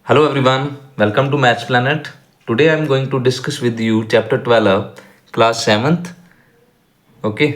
Hello everyone, welcome to Maths Planet. Today I am going to discuss with you chapter 12 class 7th. Okay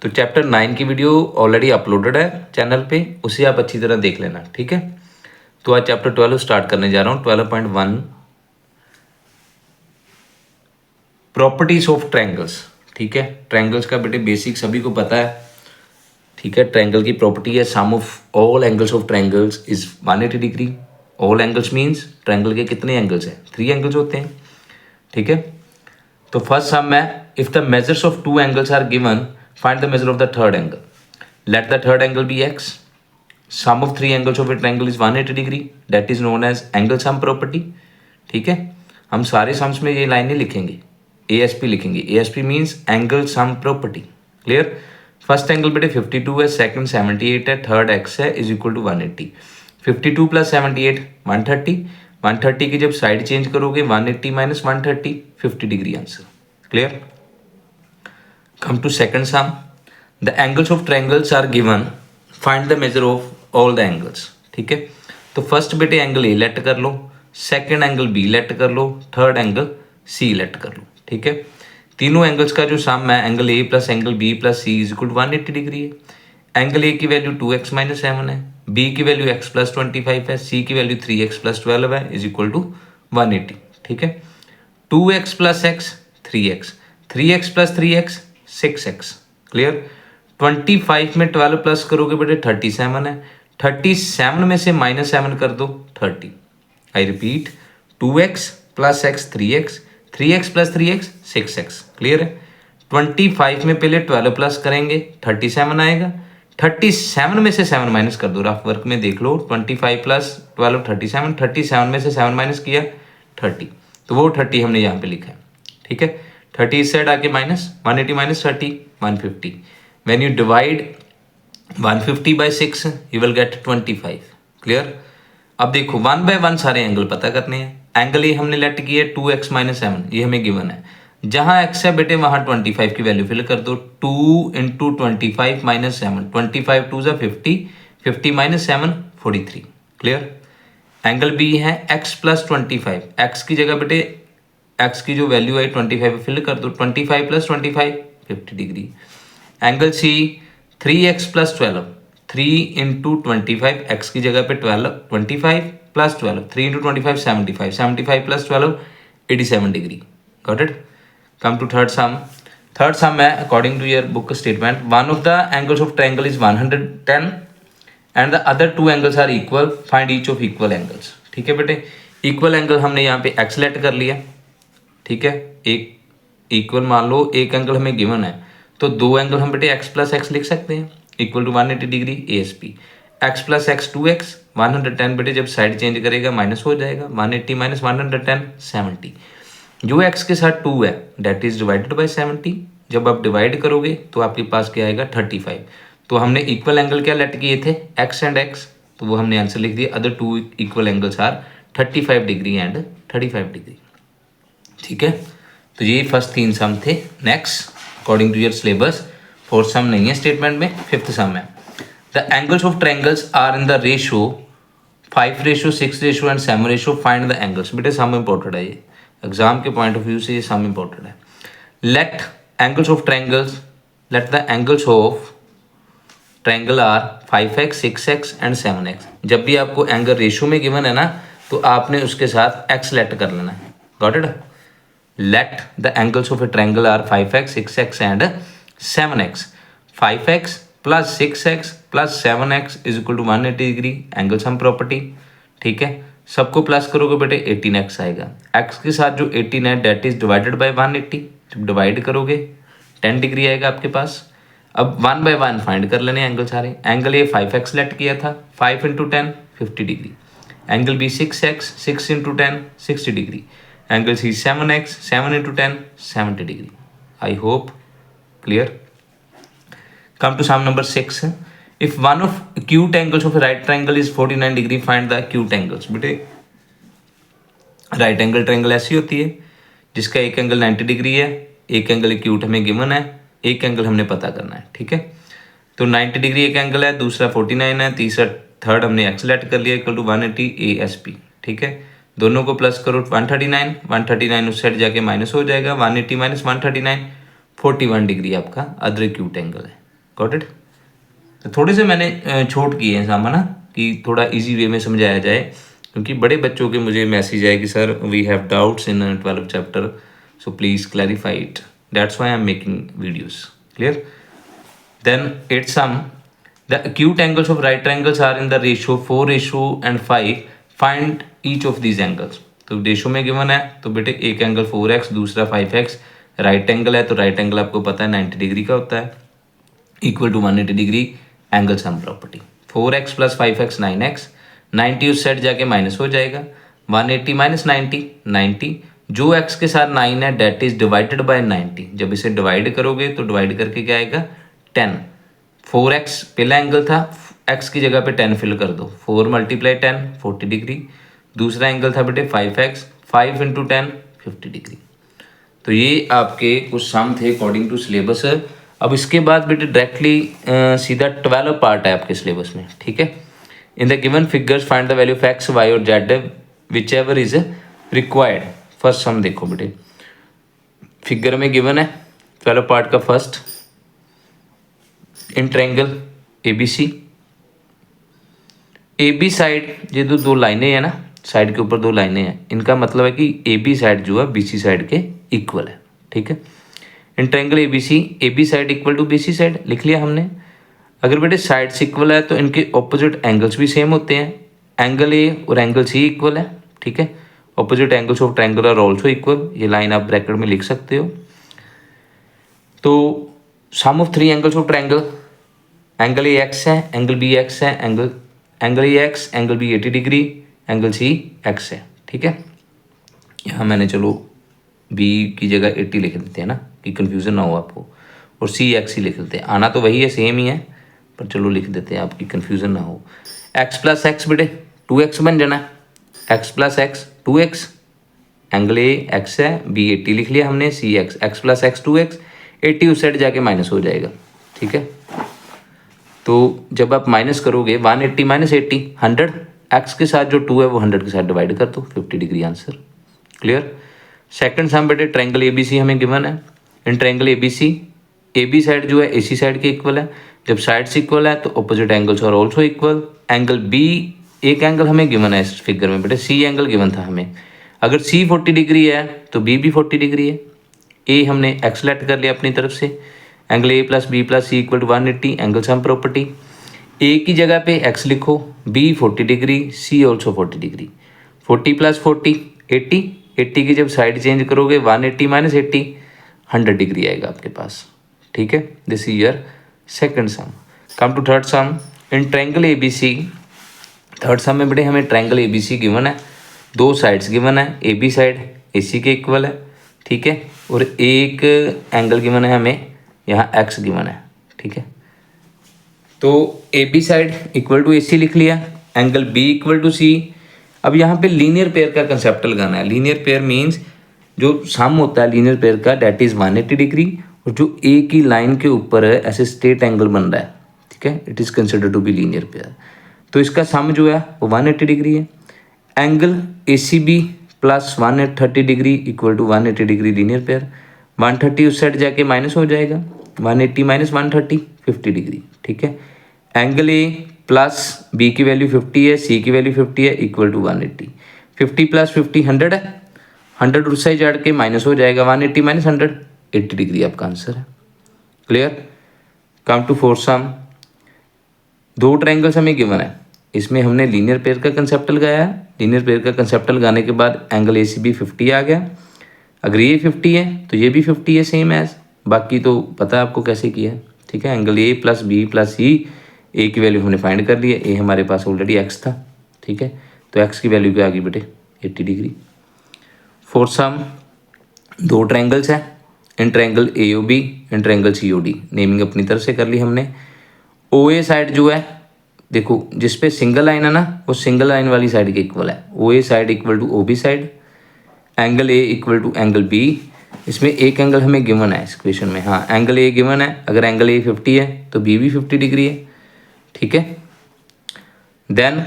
तो chapter 9 की video already uploaded है channel पे, उसे आप अच्छी तरह देख लेना, ठीक है। तो आज चैप्टर 12 स्टार्ट करने जा रहा हूँ। 12.1 प्रॉपर्टीज ऑफ ट्रायंगल्स, ठीक है। ट्रायंगल्स का बेटे बेसिक सभी को पता है, ठीक है। ट्रायंगल की प्रॉपर्टी है sum of all angles of triangles is 180 degree. All angles means triangle के कितने एंगल्स हैं, 3 एंगल्स होते हैं, ठीक है। तो फर्स्ट सम है if the measures of 2 angles are given find the measure of the third angle. Let the third angle B X. Sum of 3 angles of a triangle is 180 degree, that is known as angle sum property, ठीक है। हम सारे sums में ये line नहीं लिखेंगे, ASP लिखेंगे। ASP means angle sum property, clear. First angle बेटे 52 है, सेकंड 78 है, थर्ड x है इज इक्वल टू 180। 52 प्लस 78 130, 130 की जब साइड चेंज करोगे 180 minus 130 50 degree answer, clear. Come to second sum, the angles of triangles are given, find the measure of all the angles, ठीक है। तो फर्स्ट बेटे angle A let कर लो, second angle B late कर लो, third angle C late कर लो, ठीक है। तीनों एंगल्स का जो सम है angle A plus angle B plus C is equal to 180 degree है। एंगल ए की वैल्यू 2x माइनस 7 है, बी की वैल्यू x प्लस 25 है, सी की वैल्यू 3x प्लस 12 है इज इक्वल टू 180, ठीक है। 2x plus x 3x, 3x plus 3x 6x, clear. 25 में 12 प्लस करोगे बेटे 37 है, 37 में से माइनस 7 कर दो 30। I repeat 2x plus x 3x, 3x plus 3x 6x, clear है। 25 में पहले 12 प्लस करेंगे 37 आएगा, 37 में से 7 माइनस कर दो, रफ वर्क में देख लो। 25 प्लस 12 37, 37 में से 7 माइनस किया 30, तो वो 30 हमने यहाँ पे लिखा है, ठीक है। 30 इस साइड आके minus 180 minus 30 150। When you divide 150 by 6 you will gate 25, clear. अब देखो 1 बाय 1 सारे एंगल पता करने हैं। एंगल ये हमने लेट किया 2x माइनस 7, ये हमें गिवन है। जहां x है बेटे वहां 25 की वैल्यू फिल कर दो। 2 इंटू 25 माइनस 7, 25 टू ज़ा 50, 50 माइनस 7 43, क्लियर। एंगल बी है x प्लस 25, x की जगह बेटे x की जो वैल्यू है 25 फिल कर दो। 25 plus 25 50 degree. Angle C 3x plus 12, 3 into 25, x की जगह पे 12, 25 plus 12, 3 into 25 75, 75 plus 12 87 degree, got it. Come to third sum. Third sum है according to your book statement, one of the angles of triangle is 110 and the other 2 angles are equal, find each of equal angles, ठीक है बेटे। Equal angle हमने यहाँ पे x late कर लिया, ठीक है। एक इक्वल मान लो एक एंगल हमें गिवन है, तो 2 एंगल हम बेटे x प्लस एक्स लिख सकते हैं equal to 180 degree ASP। x plus X 2x, 110 बेटे जब साइड चेंज करेगा माइनस हो जाएगा, 180 माइनस 110 70। जो x के साथ 2 है डेट इज डिवाइडेड बाई 70, जब आप डिवाइड करोगे तो आपके पास क्या आएगा 35। तो हमने इक्वल एंगल क्या लेट किए थे x एंड x, तो वो हमने आंसर लिख दिया। Other 2 equal angles are 35 degree and 35 degree, ठीक है। तो ये फर्स्ट 3 सम थे। Next according to your syllabus fourth sum नहीं है स्टेटमेंट में, फिफ्थ सम है। The angles of triangles are in the ratio 5:6 ratio and 7 ratio, find the angles. बेटे सम इंपॉर्टेंट है, ये एग्जाम के पॉइंट ऑफ व्यू से ये सम इंपॉर्टेंट है। Let angles of triangles, let the angles of triangle are 5x 6x and 7x। जब भी आपको एंगल रेशो में गिवन है ना, तो आपने उसके साथ x लेट कर लेना है, got it. Let the angles of a triangle are 5x, 6x and 7x. 5x plus 6x plus 7x is equal to 180 degree, angle sum property, ठीक है। सबको प्लस करोगे बेटे 18x आएगा। x के साथ जो 18 है डेट इज डिवाइडेड बाई 180, जब डिवाइड करोगे 10 डिग्री आएगा आपके पास। अब 1 बाई 1 फाइंड कर लेने एंगल सारे। एंगल ये 5x लेट किया था, 5 into 10 50 degree. Angle B 6x, 6 into 10 60 degree. Angle C 7x, 7 into 10 70 degree. I hope clear. Come to sum number 6। If one of acute angles of a right triangle is 49 degree, find the acute angles। बेटे right angle triangle ऐसी होती है जिसका एक angle 90 degree है, एक angle acute हमें given है, एक एंगल हमने पता करना है, ठीक है। तो 90 डिग्री एक एंगल है, दूसरा 49 है, तीसरा थर्ड हमने एक्स लेट कर लिया इक्वल टू 180 ASP, ठीक है, दोनों को प्लस करो 139, 139 उस साइड जाके माइनस हो जाएगा, 180 माइनस 139, 41 डिग्री आपका अदर एक्यूट एंगल है। Got it. तो थोड़े से मैंने छोट किए हैं सामान ना, कि थोड़ा इजी वे में समझाया जाए, क्योंकि बड़े बच्चों के मुझे मैसेज आए कि sir we have doubts in 12 chapter, so please clarify it, that's why I am making videos. Clear. Then its sum, the acute angles of right triangles are in the ratio 4:5. Find each of these angles. तो ratio में given है, तो बेटे एक angle 4x, दूसरा 5x, right angle है, तो right angle आपको पता है 90 डिग्री का होता है, equal to 180 degree angle sum property. 4x plus 5x 9x, 90 उस साइड जाके माइनस हो जाएगा, 180 माइनस 90, 90 जो x के साथ 9 है डेट इज डिवाइडेड बाय 90। जब इसे डिवाइड करोगे तो डिवाइड करके क्या आएगा 10। 4x पहला एंगल था, x की जगह पे 10 फिल कर दो, 4 मल्टीप्लाई 10 40 डिग्री। दूसरा एंगल था बेटे 5x, 5 इंटू 10 50 डिग्री। तो ये आपके कुछ सम थे अकॉर्डिंग टू सिलेबस। अब इसके बाद बेटे डायरेक्टली सीधा 12 पार्ट है आपके सिलेबस में, ठीक है। In the given figures find the value of X Y और Z which ever is required. First sum देखो बेटे, फिगर में गिवन है 12 पार्ट का first, in triangle ABC, AB side ये दो लाइनें हैं ना, साइड के ऊपर दो लाइनें हैं, इनका मतलब है कि AB साइड जो है BC साइड के इक्वल है, ठीक है। In triangle ABC, AB side equal to BC side लिख लिया हमने। अगर बेटे साइड्स इक्वल है तो इनके ऑपोजिट एंगल्स भी सेम होते हैं, एंगल A और एंगल C इक्वल है, ठीक है। Opposite angles of triangle are also equal, ये लाइन आप ब्रैकेट में लिख सकते हो। तो sum of 3 angles of triangle, angle A X है, एंगल बी एक्स है, angle A X, angle B 80 degree, angle C X है, ठीक है। यहाँ मैंने चलो बी की जगह 80 लिख देते हैं ना, कि कन्फ्यूज़न ना हो आपको, और सी एक्स ही लिख देते हैं, आना तो वही है, सेम ही है, पर चलो लिख देते हैं आपकी कन्फ्यूज़न ना हो। एक्स प्लस एक्स बेटे 2x बन जाना है, X plus X 2x, angle A X है, बी 80 लिख लिया हमने, C X, X plus X 2x, 80 उस साइड जाके माइनस हो जाएगा, ठीक है। तो जब आप माइनस करोगे 180 माइनस 80 100, एक्स के साथ जो 2 है वो 100 के साथ डिवाइड कर दो, 50 डिग्री आंसर। क्लियर। सेकंड सम बेटे ट्रायंगल ABC हमें गिवन है। In triangle ABC, AB side जो है AC साइड के इक्वल है, जब साइड्स इक्वल है तो opposite angles are also equal. Angle B, एक एंगल हमें गिवन है इस फिगर में बेटे, C एंगल गिवन था हमें, अगर C 40 डिग्री है तो B भी 40 डिग्री है। A हमने x लेट कर लिया अपनी तरफ से, angle A plus B plus C equal to 180, angle sum property. A की जगह पे x लिखो, B 40 degree, C also 40 degree, 40 plus 40 80, 80 की जब साइड चेंज करोगे 180 माइनस 80 100 डिग्री आएगा आपके पास, ठीक है। This is your second sum. Come to third sum, in triangle ABC, third sum में बेटे हमें ट्रायंगल ABC गिवन है, दो साइड्स गिवन है, AB साइड AC के इक्वल है, ठीक है, और एक एंगल गिवन है हमें यहाँ x गिवन है, ठीक है। तो AB side equal to AC लिख लिया, angle B equal to C। अब यहाँ पे लीनियर पेयर का कंसेप्ट लगाना है। लीनियर पेयर मीन्स जो सम होता है लीनियर पेयर का डेट इज 180 डिग्री, और जो A की लाइन के ऊपर है ऐसे स्ट्रेट एंगल बन रहा है, ठीक है, it is considered to be linear pair. तो इसका सम जो है वो 180 डिग्री है। Angle ACB plus 130 degree equal to 180 degree linear pair, 130 उस साइड जाके माइनस हो जाएगा, 180 माइनस 130 50 डिग्री, ठीक है। एंगल A प्लस B की वैल्यू 50 है, C की वैल्यू 50 है, इक्वल टू 180, 50 प्लस 50 100 है, 100 उस साइड जाड़ के माइनस हो जाएगा, 180 माइनस 100 80 डिग्री आपका आंसर है। Clear. Come to fourth sum, दो ट्रायंगल्स हमें गिवन है, इसमें हमने लीनियर पेयर का कंसेप्ट लगाया है। लीनियर पेयर का कंसेप्ट लगाने के बाद एंगल ACB 50 आ गया, अगर ये 50 है तो ये भी 50 है सेम एज, बाकी तो पता है आपको कैसे किया है, ठीक है। Angle A plus B plus C, A की वैल्यू हमने फाइंड कर ली है, A हमारे पास ऑलरेडी x था, ठीक है, तो x की वैल्यू क्या आ गई बेटे 80 डिग्री। फोर्थ सम, दो ट्रायंगल्स हैं, in triangle AOB, in triangle COD, naming अपनी तरफ से कर ली हमने। OA साइड जो है देखो जिस पे सिंगल लाइन है ना वो सिंगल लाइन वाली साइड के इक्वल है, OA side equal to OB side, angle A equal to angle B। इसमें एक एंगल हमें गिवन है इस क्वेश्चन में, हाँ एंगल A गिवन है, अगर एंगल A 50 है तो B भी 50 डिग्री है, ठीक है। Then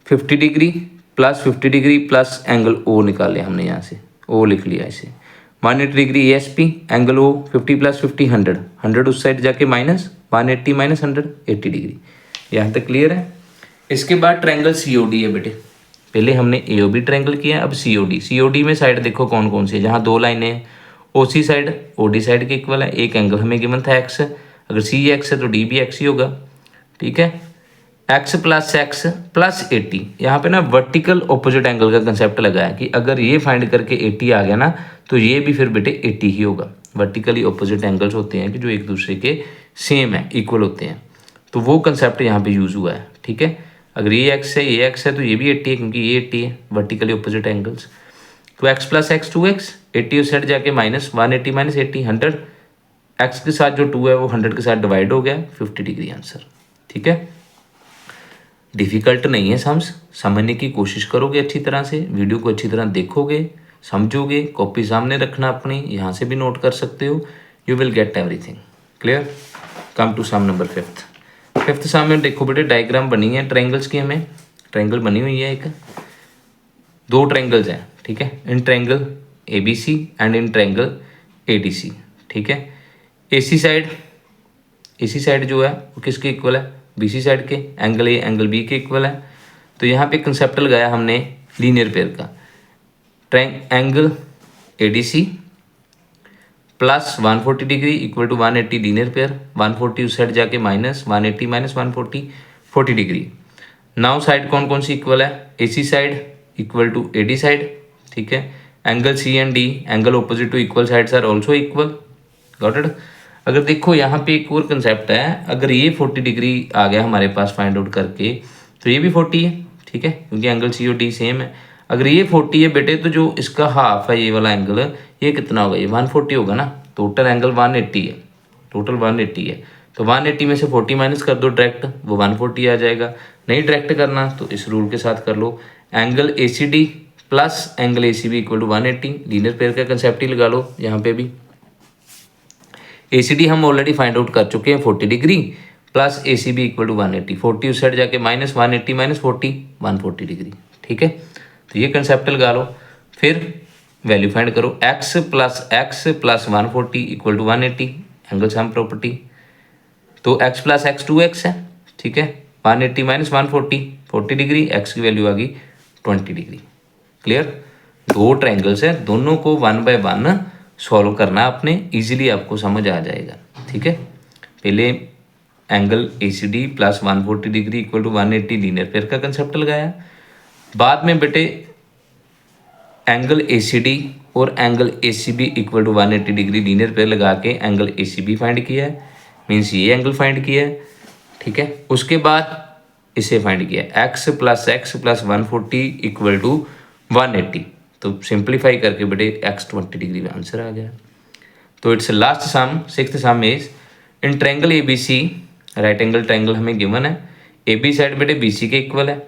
50 degree plus 50 degree plus angle O निकाले हमने यहाँ से, ओ लिख लिया इसे। 180 degree ASP, angle O 50 plus 50 100, 100 उस साइड जाके माइनस 180 माइनस 100 80 डिग्री। यहाँ तक क्लियर है। इसके बाद ट्रायंगल COD है बेटे। पहले हमने AOB ट्रायंगल किया, अब COD में साइड देखो कौन कौन सी है। जहाँ 2 लाइनें हैं, OC साइड OD साइड के इक्वल है, एक एंगल हमें गिवन था x, अगर C x है तो D भी x ही होगा, ठीक है। x प्लस 80, यहाँ पे ना वर्टिकल ऑपोजिट एंगल का कंसेप्ट लगाया कि अगर ये फाइंड करके 80 आ गया ना तो ये भी फिर बेटे 80 ही होगा। वर्टिकली ऑपोजिट एंगल्स होते हैं कि जो एक दूसरे के सेम है, इक्वल होते हैं, तो वो कंसेप्ट यहाँ पे यूज़ हुआ है, ठीक है। अगर ये x है तो ये भी 80 है क्योंकि ये 80 है, वर्टिकली ऑपोजिट एंगल्स। तो x प्लस x 2x, 80 उस साइड जाके माइनस 180 माइनस 80 100, x के साथ जो 2 है वो 100 के साथ डिवाइड हो गया, 50 डिग्री आंसर, ठीक है। डिफ़िकल्ट नहीं है, समझने की कोशिश करोगे अच्छी तरह से, वीडियो को अच्छी तरह देखोगे, समझोगे, कॉपी सामने रखना अपनी, यहाँ से भी नोट कर सकते हो, you will get everything clear. Come to sum number 5th sum में देखो बेटे डायग्राम बनी है ट्रायंगल्स की, हमें ट्रायंगल बनी हुई है, एक 2 ट्रायंगल्स हैं, ठीक है, in triangle ABC and in triangle ADC, ठीक है। AC साइड जो है वो किसके इक्वल है, BC साइड के, एंगल A एंगल B के इक्वल है। तो यहाँ पे कंसेप्ट लगाया हमने लीनियर पेयर का, angle ADC plus 140 degree equal to 180 linear pair, 140 उस साइड जाके minus 180 minus 140 40 degree. Now side कौन कौन सी इक्वल है, AC side equal to AD side, ठीक है। Angle C and D, angle opposite to equal sides are also equal, got it. अगर देखो यहाँ पे एक और कंसेप्ट है, अगर ये 40 डिग्री आ गया हमारे पास फाइंड आउट करके तो ये भी 40 है, ठीक है, क्योंकि एंगल C और D सेम है। अगर ये 40 है बेटे तो जो इसका हाफ है ये वाला एंगल, ये कितना होगा, ये 140 होगा ना। टोटल एंगल 180 है, टोटल 180 है, तो 180 में से 40 माइनस कर दो डायरेक्ट, वो 140 आ जाएगा। नहीं डायरेक्ट करना तो इस रूल के साथ कर लो, angle ACD plus angle ACB equal to 180, linear pair का कंसेप्ट ही लगा लो यहाँ पे भी। ACD हम ऑलरेडी फाइंड आउट कर चुके हैं 40 degree plus ACB equal to 180, 40 उस साइड जाके माइनस 180 माइनस 40 140 डिग्री, ठीक है। तो ये कंसेप्ट लगा लो, फिर वैल्यू फाइंड करो, x plus 140 equal to 180, angle sum property. तो x प्लस x 2x है, ठीक है, 180 माइनस 140 40 डिग्री, x की वैल्यू आ गई 20 डिग्री, क्लियर। 2 ट्रायंगल्स है, दोनों को 1 बाय 1 सॉल्व करना आपने, इजीली आपको समझ आ जाएगा, ठीक है। पहले angle ACD plus 140 degree equal to 180 linear pair का कंसेप्ट लगाया, बाद में बेटे एंगल ACD और angle ACB equal to 180 degree linear pair लगा के एंगल ACB फाइंड किया है, मीन्स ये एंगल फाइंड किया है, ठीक है। उसके बाद इसे फाइंड किया x प्लस 140 इक्वल टू 180, तो सिंप्लीफाई करके बेटे x 20 डिग्री का आंसर आ गया। तो it's last sum 6th sum is in triangle ABC, right angle triangle हमें गिवन है, AB साइड बेटे BC के इक्वल है,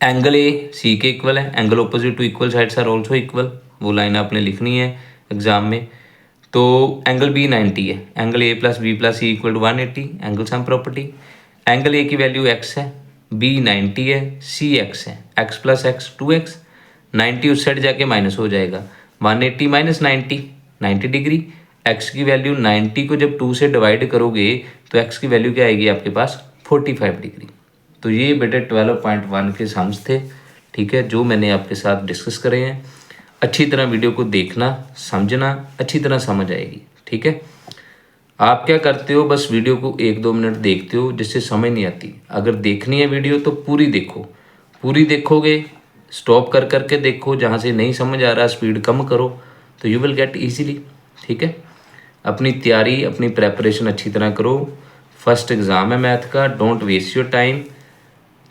एंगल A C के इक्वल है, angle opposite to equal sides are also equal, वो लाइन आपने लिखनी है एग्जाम में। तो एंगल B 90 है, angle A plus B plus C equal to 180, angle sum property. Angle A की वैल्यू x है, B 90 है, C x है, x प्लस x 2x, 90 उस साइड जाके माइनस हो जाएगा, 180 माइनस 90 डिग्री, x की वैल्यू 90 को जब 2 से डिवाइड करोगे तो x की वैल्यू क्या आएगी आपके पास 45 डिग्री। तो ये बेटे 12.1 के सम्स थे, ठीक है, जो मैंने आपके साथ डिस्कस करे हैं। अच्छी तरह वीडियो को देखना, समझना, अच्छी तरह समझ आएगी, ठीक है। आप क्या करते हो, बस वीडियो को 1-2 मिनट देखते हो जिससे समझ नहीं आती। अगर देखनी है वीडियो तो पूरी देखो, पूरी देखोगे, स्टॉप कर करके देखो, जहाँ से नहीं समझ आ रहा स्पीड कम करो, तो यू विल गेट ईजीली, ठीक है। अपनी तैयारी, अपनी प्रेपरेशन अच्छी तरह करो, फर्स्ट एग्ज़ाम है मैथ का, डोंट वेस्ट योर टाइम।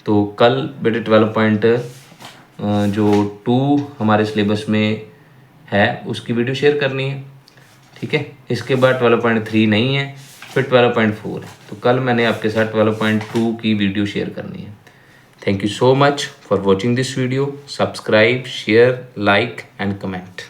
तो कल बेटे 12.2 हमारे सिलेबस में है, उसकी वीडियो शेयर करनी है, ठीक है। इसके बाद 12.3 नहीं है, फिर 12.4 है, तो कल मैंने आपके साथ 12.2 की वीडियो शेयर करनी है। Thank you so much for watching this video, subscribe, share, like and comment.